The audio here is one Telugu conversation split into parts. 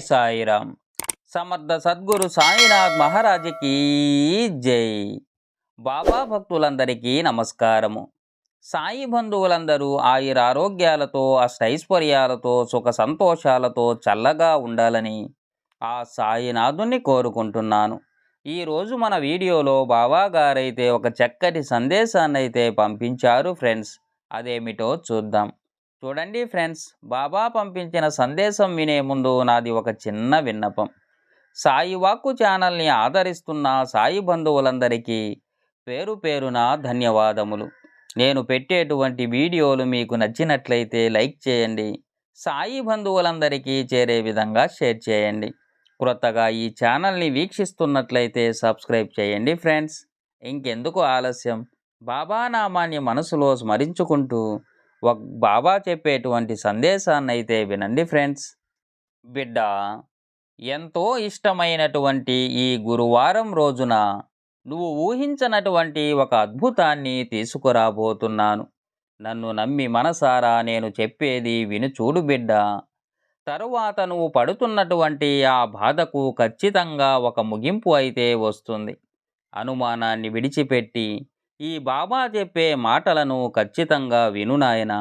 సాయిరామ్. సమర్థ సద్గురు సాయినాథ్ మహారాజుకి జై. బాబా భక్తులందరికీ నమస్కారము. సాయి బంధువులందరూ ఆయురారోగ్యాలతో అష్టైశ్వర్యాలతో సుఖ సంతోషాలతో చల్లగా ఉండాలని ఆ సాయినాథుని కోరుకుంటున్నాను. ఈరోజు మన వీడియోలో బాబా గారైతే ఒక చక్కటి సందేశాన్ని అయితే పంపించారు ఫ్రెండ్స్. అదేమిటో చూద్దాం. చూడండి ఫ్రెండ్స్, బాబా పంపించిన సందేశం వినే ముందు నాది ఒక చిన్న విన్నపం. సాయి వాక్కు ఛానల్ని ఆదరిస్తున్న సాయి బంధువులందరికీ పేరు పేరున ధన్యవాదములు. నేను పెట్టేటువంటి వీడియోలు మీకు నచ్చినట్లయితే లైక్ చేయండి, సాయి బంధువులందరికీ చేరే విధంగా షేర్ చేయండి. క్రొత్తగా ఈ ఛానల్ని వీక్షిస్తున్నట్లయితే సబ్స్క్రైబ్ చేయండి ఫ్రెండ్స్. ఇంకెందుకు ఆలస్యం, బాబా నామాన్ని మనసులో స్మరించుకుంటూ బాబా చెప్పేటువంటి సందేశాన్ని అయితే వినండి ఫ్రెండ్స్. బిడ్డ, ఎంతో ఇష్టమైనటువంటి ఈ గురువారం రోజున నువ్వు ఊహించనటువంటి ఒక అద్భుతాన్ని తీసుకురాబోతున్నాను. నన్ను నమ్మి మనసారా నేను చెప్పేది విను చూడు బిడ్డ. తరువాత నువ్వు పడుతున్నటువంటి ఆ బాధకు ఖచ్చితంగా ఒక ముగింపు అయితే వస్తుంది. అనుమానాన్ని విడిచిపెట్టి ఈ బాబా చెప్పే మాటలను ఖచ్చితంగా విను నాయనా.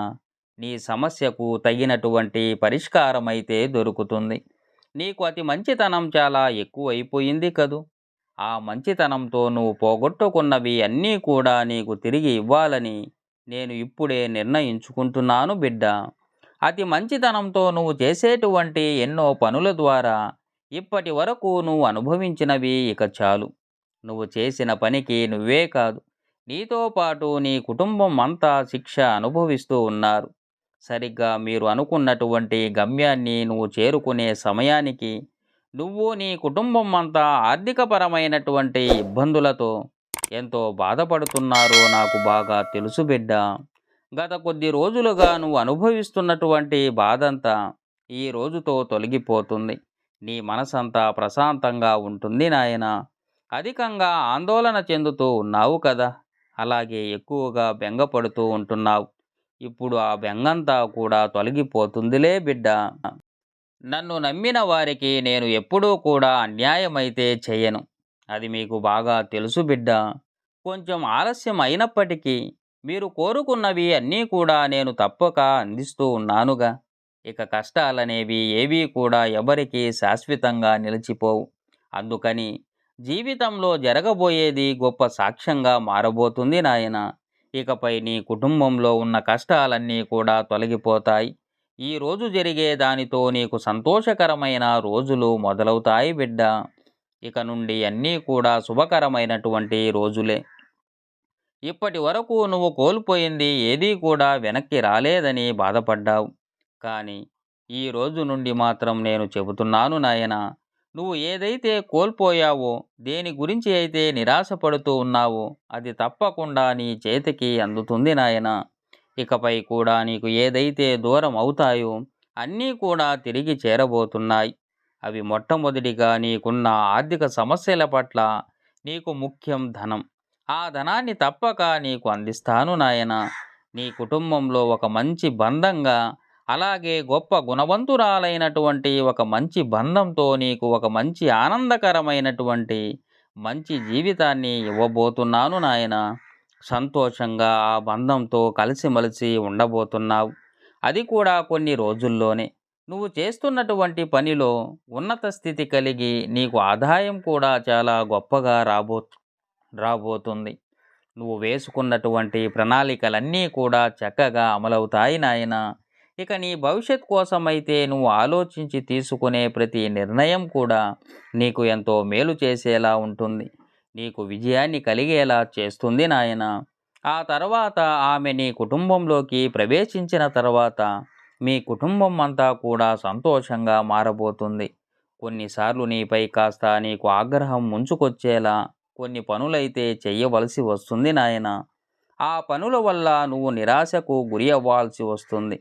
నీ సమస్యకు తగినటువంటి పరిష్కారం అయితే దొరుకుతుంది. నీకు అతి మంచితనం చాలా ఎక్కువైపోయింది కదూ. ఆ మంచితనంతో నువ్వు పోగొట్టుకున్నవి అన్నీ కూడా నీకు తిరిగి ఇవ్వాలని నేను ఇప్పుడే నిర్ణయించుకుంటున్నాను బిడ్డ. అతి మంచితనంతో నువ్వు చేసేటువంటి ఎన్నో పనుల ద్వారా ఇప్పటి వరకు నువ్వు అనుభవించినవి ఇక చాలు. నువ్వు చేసిన పనికి నువ్వే కాదు, నీతో పాటు నీ కుటుంబం అంతా శిక్ష అనుభవిస్తూ ఉన్నారు. సరిగ్గా మీరు అనుకున్నటువంటి గమ్యాన్ని నువ్వు చేరుకునే సమయానికి నువ్వు నీ కుటుంబం అంతా ఆర్థికపరమైనటువంటి ఇబ్బందులతో ఎంతో బాధపడుతున్నారో నాకు బాగా తెలుసు బిడ్డ. గత కొద్ది రోజులుగా నువ్వు అనుభవిస్తున్నటువంటి బాధంతా ఈ రోజుతో తొలగిపోతుంది. నీ మనసంతా ప్రశాంతంగా ఉంటుంది నాయనా. అధికంగా ఆందోళన చెందుతూ ఉన్నావు కదా, అలాగే ఎక్కువగా బెంగపడుతూ ఉంటున్నావు. ఇప్పుడు ఆ బెంగంతా కూడా తొలగిపోతుందిలే బిడ్డ. నన్ను నమ్మిన వారికి నేను ఎప్పుడూ కూడా అన్యాయమైతే చేయను. అది మీకు బాగా తెలుసు బిడ్డ. కొంచెం ఆలస్యం అయినప్పటికీ మీరు కోరుకున్నవి అన్నీ కూడా నేను తప్పక అందిస్తూ ఉన్నానుగా. ఇక కష్టాలనేవి ఏవీ కూడా ఎవరికీ శాశ్వతంగా నిలిచిపోవు. అందుకని జీవితంలో జరగబోయేది గొప్ప సాక్ష్యంగా మారబోతుంది నాయన. ఇకపై నీ కుటుంబంలో ఉన్న కష్టాలన్నీ కూడా తొలగిపోతాయి. ఈ రోజు జరిగే దానితో నీకు సంతోషకరమైన రోజులు మొదలవుతాయి బిడ్డ. ఇక నుండి అన్నీ కూడా శుభకరమైనటువంటి రోజులే. ఇప్పటి వరకు నువ్వు కోల్పోయింది ఏదీ కూడా వెనక్కి రాలేదని బాధపడ్డావు. కానీ ఈ రోజు నుండి మాత్రం నేను చెబుతున్నాను నాయనా, నువ్వు ఏదైతే కోల్పోయావో, దేని గురించి అయితే నిరాశపడుతూ ఉన్నావో అది తప్పకుండా నీ చేతికి అందుతుంది నాయనా. ఇకపై కూడా నీకు ఏదైతే దూరం అవుతాయో అన్నీ కూడా తిరిగి చేరబోతున్నాయి. అవి మొట్టమొదటిగా నీకున్న ఆర్థిక సమస్యల పట్ల నీకు ముఖ్యం ధనం. ఆ ధనాన్ని తప్పక నీకు అందిస్తాను నాయనా. నీ కుటుంబంలో ఒక మంచి బంధంగా, అలాగే గొప్ప గుణవంతురాలైనటువంటి ఒక మంచి బంధంతో నీకు ఒక మంచి ఆనందకరమైనటువంటి మంచి జీవితాన్ని ఇవ్వబోతున్నాను నాయన. సంతోషంగా ఆ బంధంతో కలిసిమెలిసి ఉండబోతున్నావు. అది కూడా కొన్ని రోజుల్లోనే. నువ్వు చేస్తున్నటువంటి పనిలో ఉన్నత స్థితి కలిగి నీకు ఆదాయం కూడా చాలా గొప్పగా రాబోతుంది. నువ్వు వేసుకున్నటువంటి ప్రణాళికలన్నీ కూడా చక్కగా అమలవుతాయి నాయన. ఇక నీ భవిష్యత్ కోసమైతే నువ్వు ఆలోచించి తీసుకునే ప్రతి నిర్ణయం కూడా నీకు ఎంతో మేలు చేసేలా ఉంటుంది. నీకు విజయాన్ని కలిగేలా చేస్తుంది నాయన. ఆ తర్వాత ఆమె నీ కుటుంబంలోకి ప్రవేశించిన తర్వాత మీ కుటుంబం అంతా కూడా సంతోషంగా మారబోతుంది. కొన్నిసార్లు నీపై కాస్త నీకు ఆగ్రహం ముంచుకొచ్చేలా కొన్ని పనులైతే చెయ్యవలసి వస్తుంది నాయన. ఆ పనుల వల్ల నువ్వు నిరాశకు గురి అవ్వాల్సి వస్తుంది.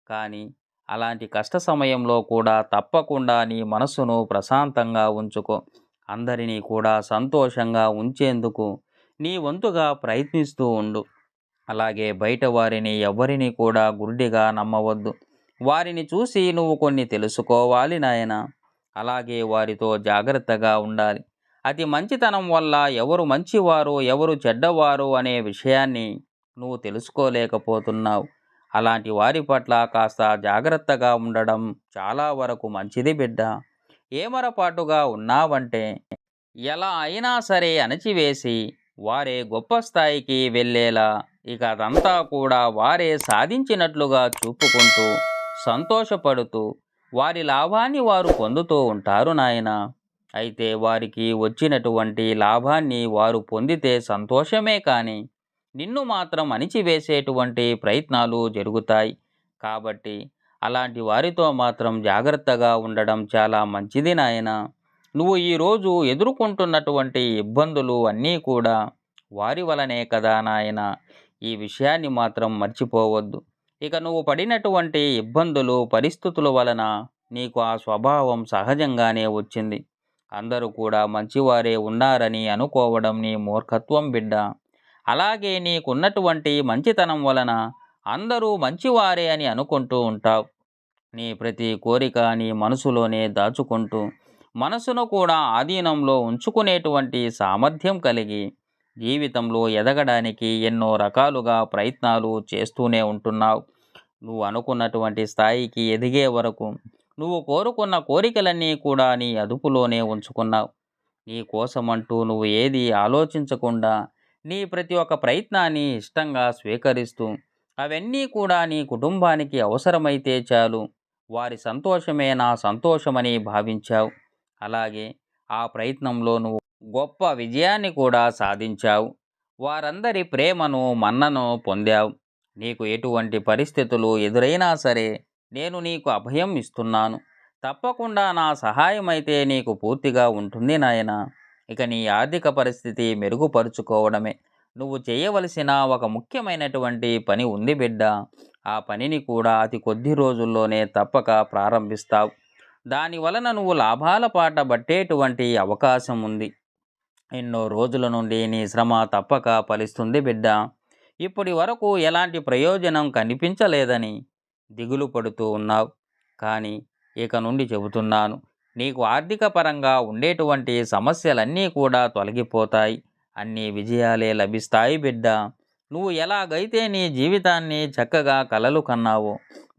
కానీ అలాంటి కష్ట సమయంలో కూడా తప్పకుండా నీ మనసును ప్రశాంతంగా ఉంచుకో. అందరినీ కూడా సంతోషంగా ఉంచేందుకు నీ వంతుగా ప్రయత్నిస్తూ ఉండు. అలాగే బయట వారిని ఎవరిని కూడా గుడ్డిగా నమ్మవద్దు. వారిని చూసి నువ్వు కొన్ని తెలుసుకోవాలి నాయన. అలాగే వారితో జాగ్రత్తగా ఉండాలి. అతి మంచితనం వల్ల ఎవరు మంచివారో ఎవరు చెడ్డవారో అనే విషయాన్ని నువ్వు తెలుసుకోలేకపోతున్నావు. అలాంటి వారి పట్ల కాస్త జాగ్రత్తగా ఉండడం చాలా వరకు మంచిది బిడ్డ. ఏమరపాటుగా ఉన్నావంటే ఎలా అయినా సరే అణచివేసి వారే గొప్ప స్థాయికి వెళ్ళేలా ఇక అదంతా కూడా వారే సాధించినట్లుగా చూపుకుంటూ సంతోషపడుతూ వారి లాభాన్ని వారు పొందుతూ ఉంటారు నాయన. అయితే వారికి వచ్చినటువంటి లాభాన్ని వారు పొందితే సంతోషమే కానీ నిన్ను మాత్రం అణిచివేసేటువంటి ప్రయత్నాలు జరుగుతాయి. కాబట్టి అలాంటి వారితో మాత్రం జాగ్రత్తగా ఉండడం చాలా మంచిది నాయన. నువ్వు ఈరోజు ఎదుర్కొంటున్నటువంటి ఇబ్బందులు అన్నీ కూడా వారి వలనే కదా నాయన. ఈ విషయాన్ని మాత్రం మర్చిపోవద్దు. ఇక నువ్వు పడినటువంటి ఇబ్బందులు పరిస్థితుల వలన నీకు ఆ స్వభావం సహజంగానే వచ్చింది. అందరూ కూడా మంచివారే ఉన్నారని అనుకోవడం నీ మూర్ఖత్వం బిడ్డ. అలాగే నీకున్నటువంటి మంచితనం వలన అందరూ మంచివారే అని అనుకుంటూ ఉంటావు. నీ ప్రతి కోరిక నీ మనసులోనే దాచుకుంటూ మనసును కూడా ఆధీనంలో ఉంచుకునేటువంటి సామర్థ్యం కలిగి జీవితంలో ఎదగడానికి ఎన్నో రకాలుగా ప్రయత్నాలు చేస్తూనే ఉంటున్నావు. నువ్వు అనుకున్నటువంటి స్థాయికి ఎదిగే వరకు నువ్వు కోరుకున్న కోరికలన్నీ కూడా నీ అదుపులోనే ఉంచుకున్నావు. నీ కోసమంటూ నువ్వు ఏది ఆలోచించకుండా నీ ప్రతి ఒక్క ప్రయత్నాన్ని ఇష్టంగా స్వీకరిస్తూ అవన్నీ కూడా నీ కుటుంబానికి అవసరమైతే చాలు వారి సంతోషమే నా సంతోషమని భావించావు. అలాగే ఆ ప్రయత్నంలో నువ్వు గొప్ప విజయాన్ని కూడా సాధించావు. వారందరి ప్రేమను మన్నను పొందావు. నీకు ఎటువంటి పరిస్థితులు ఎదురైనా సరే నేను నీకు అభయం ఇస్తున్నాను. తప్పకుండా నా సహాయమైతే నీకు పూర్తిగా ఉంటుంది నాయన. ఇక నీ ఆర్థిక పరిస్థితి మెరుగుపరుచుకోవడమే నువ్వు చేయవలసిన ఒక ముఖ్యమైనటువంటి పని ఉంది బిడ్డ. ఆ పనిని కూడా అతి కొద్ది రోజుల్లోనే తప్పక ప్రారంభిస్తావు. దాని వలన నువ్వు లాభాల పాట పట్టేటువంటి అవకాశం ఉంది. ఎన్నో రోజుల నుండి నీ శ్రమ తప్పక ఫలిస్తుంది బిడ్డ. ఇప్పటి వరకు ఎలాంటి ప్రయోజనం కనిపించలేదని దిగులు పడుతూ ఉన్నావు. కానీ ఇక నుండి చెబుతున్నాను, నీకు ఆర్థిక పరంగా ఉండేటువంటి సమస్యలన్నీ కూడా తొలగిపోతాయి. అన్ని విజయాలే లభిస్తాయి బిడ్డ. నువ్వు ఎలాగైతే నీ జీవితాన్ని చక్కగా కలలు కన్నావో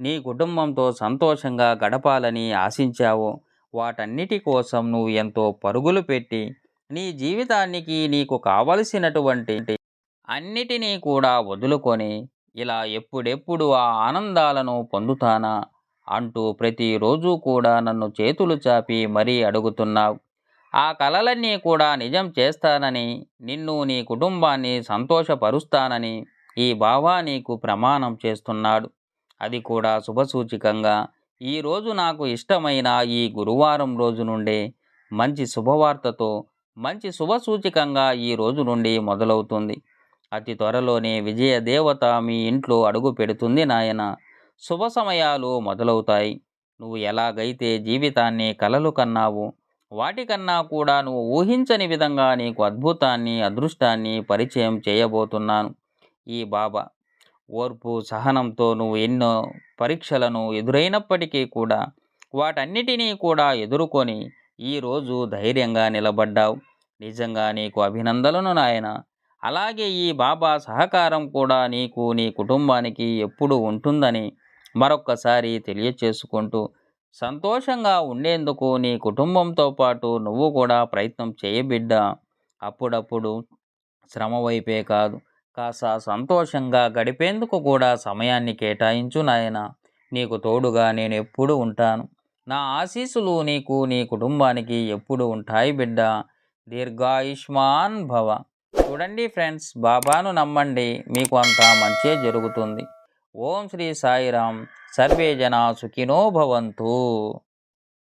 నీ కుటుంబంతో సంతోషంగా గడపాలని ఆశించావో వాటన్నిటి కోసం నువ్వు ఎంతో పరుగులు పెట్టి నీ జీవితానికి నీకు కావలసినటువంటి అన్నిటినీ కూడా వదులుకొని ఇలా ఎప్పుడెప్పుడు ఆ ఆనందాలను పొందుతానా అంటూ ప్రతిరోజు కూడా నన్ను చేతులు చాపి మరీ అడుగుతున్నావు. ఆ కలలన్నీ కూడా నిజం చేస్తానని నిన్ను నీ కుటుంబాన్ని సంతోషపరుస్తానని ఈ బాబా నీకు ప్రమాణం చేస్తున్నాడు. అది కూడా శుభసూచికంగా ఈరోజు నాకు ఇష్టమైన ఈ గురువారం రోజు నుండే మంచి శుభవార్తతో మంచి శుభసూచికంగా ఈ రోజు నుండి మొదలవుతుంది. అతి త్వరలోనే విజయ దేవత మీ ఇంట్లో అడుగు పెడుతుంది నాయన. శుభ సమయాలు మొదలవుతాయి. నువ్వు ఎలాగైతే జీవితాన్ని కలలు కన్నావు వాటికన్నా కూడా నువ్వు ఊహించని విధంగా నీకు అద్భుతాన్ని అదృష్టాన్ని పరిచయం చేయబోతున్నాను. ఈ బాబా ఓర్పు సహనంతో నువ్వు ఎన్నో పరీక్షలను ఎదురైనప్పటికీ కూడా వాటన్నిటినీ కూడా ఎదుర్కొని ఈరోజు ధైర్యంగా నిలబడ్డావు. నిజంగా నీకు అభినందనలు నాయన. అలాగే ఈ బాబా సహకారం కూడా నీకు నీ కుటుంబానికి ఎప్పుడు ఉంటుందని మరొక్కసారి తెలియచేసుకుంటూ సంతోషంగా ఉండేందుకు నీ కుటుంబంతో పాటు నువ్వు కూడా ప్రయత్నం చేయబిడ్డ. అప్పుడప్పుడు శ్రమ వైపే కాదు కాస్త సంతోషంగా గడిపేందుకు కూడా సమయాన్ని కేటాయించు నాయన. నీకు తోడుగా నేను ఎప్పుడు ఉంటాను. నా ఆశీస్సులు నీకు నీ కుటుంబానికి ఎప్పుడు ఉంటాయి బిడ్డ. దీర్ఘాయుష్మాన్ భవ. చూడండి ఫ్రెండ్స్, బాబాను నమ్మండి, మీకు అంతా మంచే జరుగుతుంది. ఓం శ్రీ సాయిరాం. సర్వే జనా సుఖినో భవంతు.